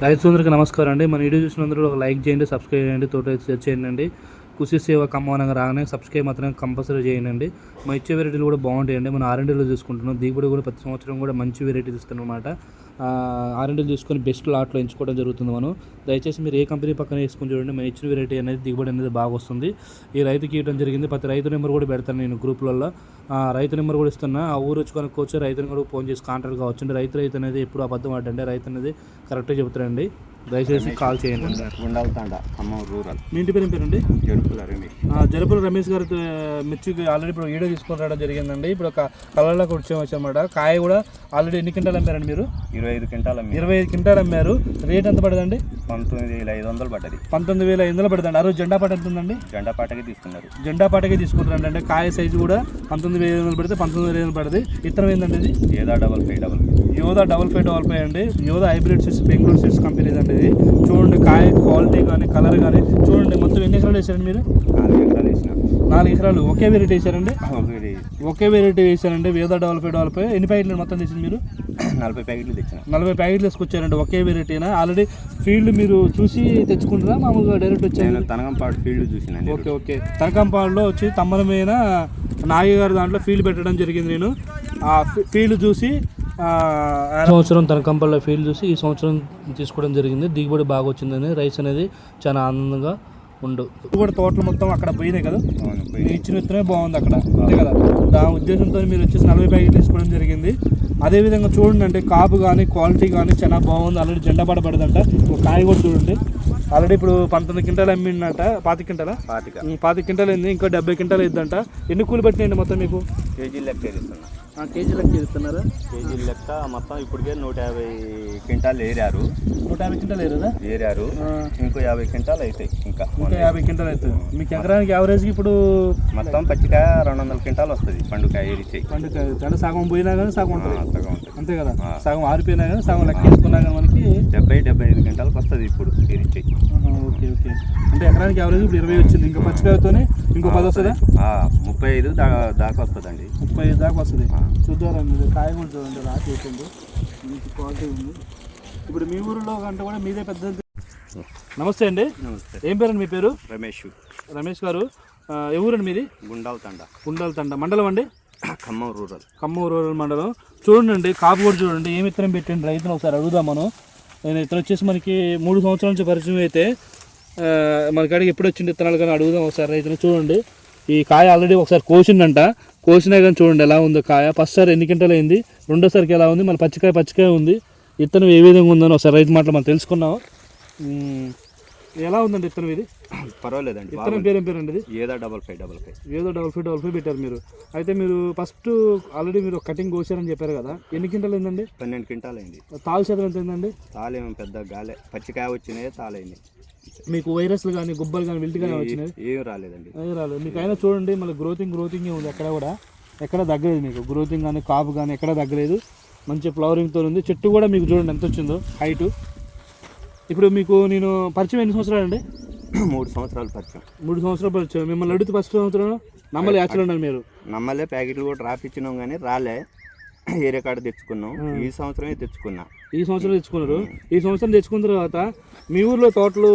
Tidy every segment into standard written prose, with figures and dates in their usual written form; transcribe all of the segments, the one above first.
రైతులందరికీ నమస్కారం అండి. మన వీడియో చూసినందరూ ఒక లైక్ చేయండి, సబ్స్క్రైబ్ చేయండి, తోట చేయండి. కృషి సేవ ఖమ్మంగా రాగానే సబ్స్క్రైబ్ మాత్రం కంపల్సరీ చేయండి. మా ఇచ్చే వెరైటీలు కూడా బాగుంటాయండి. మనం R&Dలో చూసుకుంటున్నాం. దిగుబడి కూడా ప్రతి సంవత్సరం కూడా మంచి వెరైటీలు ఇస్తున్నాం అనమాట. R&D తీసుకొని బెస్ట్ లాట్లో ఎంచుకోవడం జరుగుతుంది. మనం దయచేసి మీరు ఏ కంపెనీ పక్కన వేసుకొని చూడండి. మన ఇచ్చిన వెరైటీ అనేది దిగుబడి అనేది బాగా వస్తుంది. ఈ రైతుకి ఇవ్వడం జరిగింది. ప్రతి రైతు నెంబర్ కూడా పెడతాను నేను గ్రూప్లలో. రైతు నెంబర్ కూడా ఇస్తున్నా. ఆ ఊరు వచ్చి కనుక్కోవచ్చు. రైతుని కూడా ఫోన్ చేసి కాంటాక్ట్ కావచ్చు. రైతు అనేది ఎప్పుడు అబద్ధం ఆడండి. రైతు అనేది కరెక్ట్గా చెబుతారండి. దయచేసి కాల్ చేయండి. మీ ఇంటి పేరు ఏం పేరండి? జరుపుల రమేష్ గారి మిర్చికి ఆల్రెడీ ఇప్పుడు వీడియో తీసుకొని రావడం జరిగిందండి. ఇప్పుడు ఒక కలర్లోకి వచ్చామచ్చు అనమాట. కాయ కూడా ఆల్రెడీ ఎన్ని క్వింటాలు అమ్మారండి మీరు? 25 క్వింటాలు 25 క్వింటాలు అమ్మారు. రేట్ ఎంత పడదండి? 19,500 పడ్డది. 19,500 పడుతుంది. ఆ రోజు జెండా పాట ఎంత ఉందండి? జెండా పాటకి తీసుకున్నారు. జెండా పాటకి తీసుకుంటారండి. అంటే కాయ సైజు కూడా 19,500 పడితే 19,500 పడుతుంది. ఇతరం ఏంటండి ఇది? యోధా 5555 అండి. యోధా hybrid seeds Bengaluru seeds company అండి. ఇది చూడండి, కాయ క్వాలిటీ కానీ కలర్ కానీ చూడండి. మొత్తం ఎన్ని ఎకరాలు వేసారండి మీరు? 4 ఎకరాలు వేసిన. 4 ఎకరాలు ఒకే వెరైటీ వేసారండి? ఒకే వెరైటీ వేసారండి. యోధా 5555. ఎన్ని ప్యాకెట్లు మొత్తం తెచ్చింది మీరు? 40 ప్యాకెట్లు తెచ్చిన. 40 ప్యాకెట్లు వేసుకొచ్చారండి. ఒకే వెరైటీనా? ఆల్రెడీ ఫీల్డ్ మీరు చూసి తెచ్చుకుంటారా మామూలుగా డైరెక్ట్ వచ్చారు? తనకంపాడు ఫీల్డ్ చూసిన. ఓకే. తనకంపాడులో వచ్చి తమ్మలమైన నాగి గారు దాంట్లో ఫీల్డ్ పెట్టడం జరిగింది. నేను ఆ ఫీల్డ్ చూసి సంవత్సరం తనకంపాడులో ఫీల్డ్ చూసి ఈ సంవత్సరం తీసుకోవడం జరిగింది. దిగుబడి బాగా వచ్చిందని రైస్ అనేది చాలా ఆనందంగా ఉండు. కూడా తోటలు మొత్తం అక్కడ పోయినాయి కదా, ఇచ్చిన విత్తనమే బాగుంది అక్కడ, అంతే కదా. దాని ఉద్దేశంతో మీరు వచ్చేసి 40 ప్యాకెట్లు తీసుకోవడం జరిగింది. అదేవిధంగా చూడండి, అంటే కాపు కానీ క్వాలిటీ కానీ చాలా బాగుంది. ఆల్రెడీ జెండా పడ పడదంట. కాయ కూడా చూడండి. ఆల్రెడీ ఇప్పుడు 19 క్వింటాలు అమ్మిందంట. 25 క్వింటాలా? 25 క్వింటాలు అయింది. ఇంకా 70 క్వింటాలు అయిద్దంట. ఎన్ని కూలి పట్టినాయండి మొత్తం మీకు? కేజీ లెక్క ఇస్తున్నా. కేజీ లెక్క ఇస్తున్నారా? కేజీ లెక్క మొత్తం ఇప్పటికే 150 క్వింటాలు ఏరారు. 150 క్వింటాలు ఏరారు. ఇంకో 50 క్వింటాలు అవుతాయి. ఇంకా 50 క్వింటాలు అవుతాయి. మీకు ఎకరానికి యావరేజ్కి ఇప్పుడు మొత్తం పచ్చికాయ 200 క్వింటాలు వస్తుంది. పండుకాయ ఏరిచాయి. పండుకాయ అంటే సగం పోయినా కానీ సగం ఉంటుంది, అంతే కదా. సగం ఆరిపోయినా కానీ సగం లెక్క వేసుకున్నా కానీ మనకి 70-75 క్వింటాలకు వస్తుంది ఇప్పుడు ఏరిచాయి. ఓకే. అంటే ఎకరానికి యావరేజ్ ఇప్పుడు 20 వచ్చింది. ఇంకా పచ్చికాయతోనే ఇంకో 10 వస్తుందా? 35 దాకా వస్తుందండి. 35 దాకా వస్తుంది. చూద్దారండి. కాయ కూడా చూడండి, రాసి అవుతుంది, మంచి క్వాలిటీ ఉంది. ఇప్పుడు మీ ఊరిలో కంటే కూడా మీదే పెద్ద. నమస్తే అండి. నమస్తే. ఏం పేరండి మీ పేరు? రమేష్ గారు. ఏ ఊరండి మీది? గుండాల తండ. మండలం అండి? ఖమ్మం రూరల్ మండలం. చూడండి, కాపు కూడా చూడండి. ఏమి ఇత్తనం పెట్టండి రైతులు ఒకసారి అడుగుదాం మనం. నేను ఇతను వచ్చేసి మనకి 3 సంవత్సరాల నుంచి పరిచయం అయితే మన కాడికి ఎప్పుడు వచ్చింది ఇత్తనాలు కానీ అడుగుదాం ఒకసారి రైతులు. చూడండి, ఈ కాయ ఆల్రెడీ ఒకసారి కోసినా కానీ చూడండి ఎలా ఉందో కాయ. ఫస్ట్ సారి ఎన్ని క్వింటాలు అయింది, రెండోసారికి ఎలా ఉంది, మళ్ళీ పచ్చికాయ ఉంది. ఇత్తనం ఏ విధంగా ఉందని ఒకసారి రైతు మాటలు మనం తెలుసుకున్నాం. ఎలా ఉందండి ఇత్తనం ఇది? పర్వాలేదండి. ఇత్తనం పేరు ఏం పేరండి? ఇది యోధా 5555. యోధా 5555 పెట్టారు మీరు. అయితే మీరు ఫస్ట్ ఆల్రెడీ మీరు కటింగ్ కోసారని చెప్పారు కదా, ఎన్ని క్వింటాలు అయిందండి? 12 క్వింటాలు అయింది. తాలు శాతం ఎంత అయిందండి? తాలేమో పెద్ద గాలే, పచ్చికాయ వచ్చినాయి, తాలైంది. మీకు వైరస్లు కానీ గుబ్బలు కానీ విల్ట్ కానీ వచ్చినాయి? ఏం రాలేదండి. మీకు అయినా చూడండి, మళ్ళీ గ్రోతింగ్ ఉంది. ఎక్కడ కూడా ఎక్కడ తగ్గలేదు మీకు. గ్రోతింగ్ కానీ కాపు కానీ ఎక్కడ తగ్గలేదు. మంచి ఫ్లవరింగ్తో ఉంది. చెట్టు కూడా మీకు చూడండి ఎంత వచ్చిందో హైటు. ఇప్పుడు మీకు నేను పరిచయం ఎన్ని సంవత్సరాలు అండి? 3 సంవత్సరాలు పరిచయం. 3 సంవత్సరాలు పరిచయం. మిమ్మల్ని అడిగితే ఫస్ట్ సంవత్సరం నమ్మలే యాక్చువల్ ఉన్నారు మీరు? నమ్మలే. ప్యాకెట్లు కూడా రాపిచ్చినాం కానీ రాలే. ఏరే కాడ తెచ్చుకున్నాం. ఈ సంవత్సరమే తెచ్చుకున్నా. ఈ సంవత్సరం తెచ్చుకున్నారు. ఈ సంవత్సరం తెచ్చుకున్న తర్వాత మీ ఊర్లో తోటలు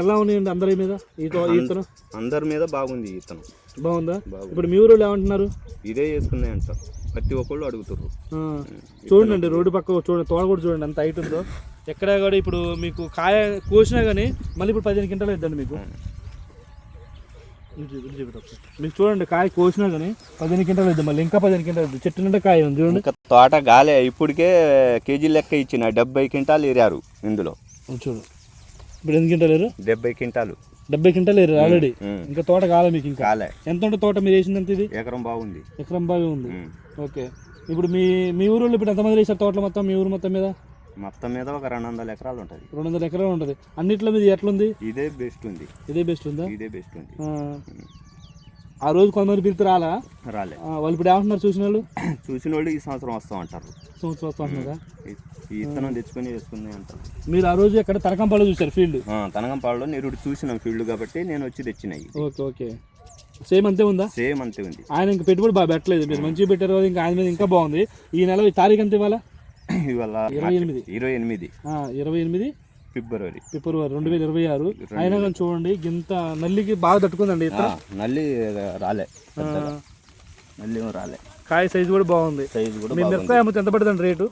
ఎలా ఉన్నాయండి అందరి మీద? ఈతనం అందరి మీద బాగుంది. ఈతనం బాగుందా? ఇప్పుడు మీ ఊరిలో ఏమంటున్నారు? ఇదే వేసుకున్నాయి అంటారు. ప్రతి ఒక్కళ్ళు అడుగుతారు. చూడండి, రోడ్డు పక్క చూడండి, తోట కూడా చూడండి ఎంత హైట్ ఉందో. ఎక్కడ కూడా ఇప్పుడు మీకు కాయ కోసినా కానీ మళ్ళీ ఇప్పుడు 15 క్వింటాలు అవుతుందండి మీకు. మీకు చూడండి, కాయ కోసినా కానీ 15 క్వింటాలు అవుతుంది. మళ్ళీ ఇంకా 15 క్వింటాలు అవుతుంది. చెట్టు నుండి కాయ ఉంది చూడండి. తోట గాలే. ఇప్పటికే కేజీ లెక్క ఇచ్చిన 70 క్వింటాలు ఏరారు ఇందులో. చూడు, ఇప్పుడు ఎన్ని క్వింటాలు ఏరు? 70 క్వింటాలు. 70 క్వింటాలు ఏరు ఆల్రెడీ. ఇంకా తోట కాలే మీకు. ఇంకా ఎంత ఉంటే తోట మీరు వేసింది ఎంత? ఇది ఎకరం బాగుంది. ఎకరం బాగా ఉంది. ఓకే. ఇప్పుడు మీ ఊరిలో ఇప్పుడు ఎంతమంది వేసారు తోటలు మొత్తం? మీ ఊరు మొత్తం మీద ఒక 200 ఎకరాలు ఉంటుంది. 200 ఎకరాలు ఉంటుంది. అన్నిట్లో మీది ఎట్లుంది? ఇదే బెస్ట్ ఉంది. ఇదే బెస్ట్ ఉంది. ఆ రోజు కొంతమంది పిలిచి రాలే. వాళ్ళు ఇప్పుడు ఏమంటున్నారు చూసిన వాళ్ళు? ఈ సంవత్సరం వస్తాం అంటారు. ఈ ఇత్తనం తెచ్చుకొని వేసుకున్నాయి అంటారు. మీరు ఆ రోజు ఎక్కడ తనకంపాడులో చూసారు ఫీల్డ్? తనకంపాడులో నేను చూసిన ఫీల్డ్ కాబట్టి నేను వచ్చి తెచ్చినాయి. ఓకే. సేమ్ అంతే ఉందా? సేమ్ అంతే ఉంది. ఆయన ఇంకా పెట్టుబడి బాగా పెట్టలేదు. మీరు మంచిగా పెట్టారు. ఇంకా ఆయన మీద ఇంకా బాగుంది. ఈ నెల తారీఖు ఎంత? ఇవాళ 28. ఫిబ్రవరి 2026. అయినా కానీ చూడండి ఇంత నల్లికి బాగా తట్టుకుందండి ఇతర. నల్లి రాలే, నల్లి ఏమో రాలే. కాయ సైజు కూడా బాగుంది. సైజు కూడా మీ మిరపకాయ అమ్మితే ఎంత పడుతుంది రేటు?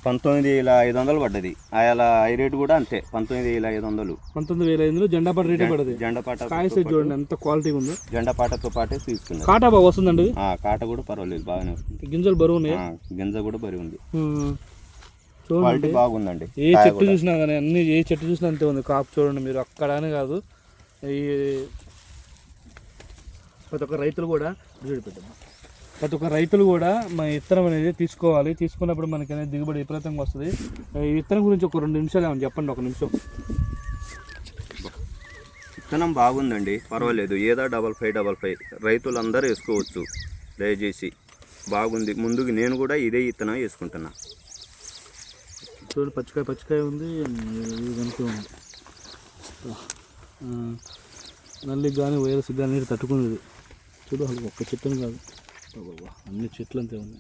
19,500 పడ్డది. అలా ఐ రేటు కూడా అంతే 19,500. 19,500 జెండాపాట రేటే పడుతుంది. జెండాపాట కాయ సైజు చూడండి ఎంత క్వాలిటీ ఉందో. జెండాపాటతో పాటే తీసుకున్నాం. కాటా బాగా వస్తుందండి. కాట కూడా పర్వాలేదు, బాగానే వస్తుంది. గింజలు బరువు ఉన్నాయి. గింజ కూడా బరువు ఉంది. చూడండి క్వాలిటీ బాగుందండి. ఏ చెట్టు చూసినా కానీ అన్ని ఏ చెట్టు చూసినా అంతే ఉంది కాపు. చూడండి మీరు అక్కడనే కాదు, ఈ ప్రతి ఒక్క రైతులు కూడా మన విత్తనం అనేది తీసుకోవాలి. తీసుకున్నప్పుడు మనకి అనేది దిగుబడి విపరీతంగా వస్తుంది. ఈ విత్తనం గురించి ఒక 2 నిమిషాలు ఏమని చెప్పండి. 1 నిమిషం. విత్తనం బాగుందండి, పర్వాలేదు. ఏదో 5555 రైతులందరూ వేసుకోవచ్చు దయచేసి. బాగుంది. ముందుకు నేను కూడా ఇదే విత్తనం వేసుకుంటున్నా. చూడండి పచ్చికాయ ఉంది, కనుక ఉంది. నల్లికి కానీ వైరస్కి కానీ తట్టుకునేది. చూడు అసలు ఒక్క చెట్టుని కాదు, అన్ని చెట్లు అంతే ఉంది.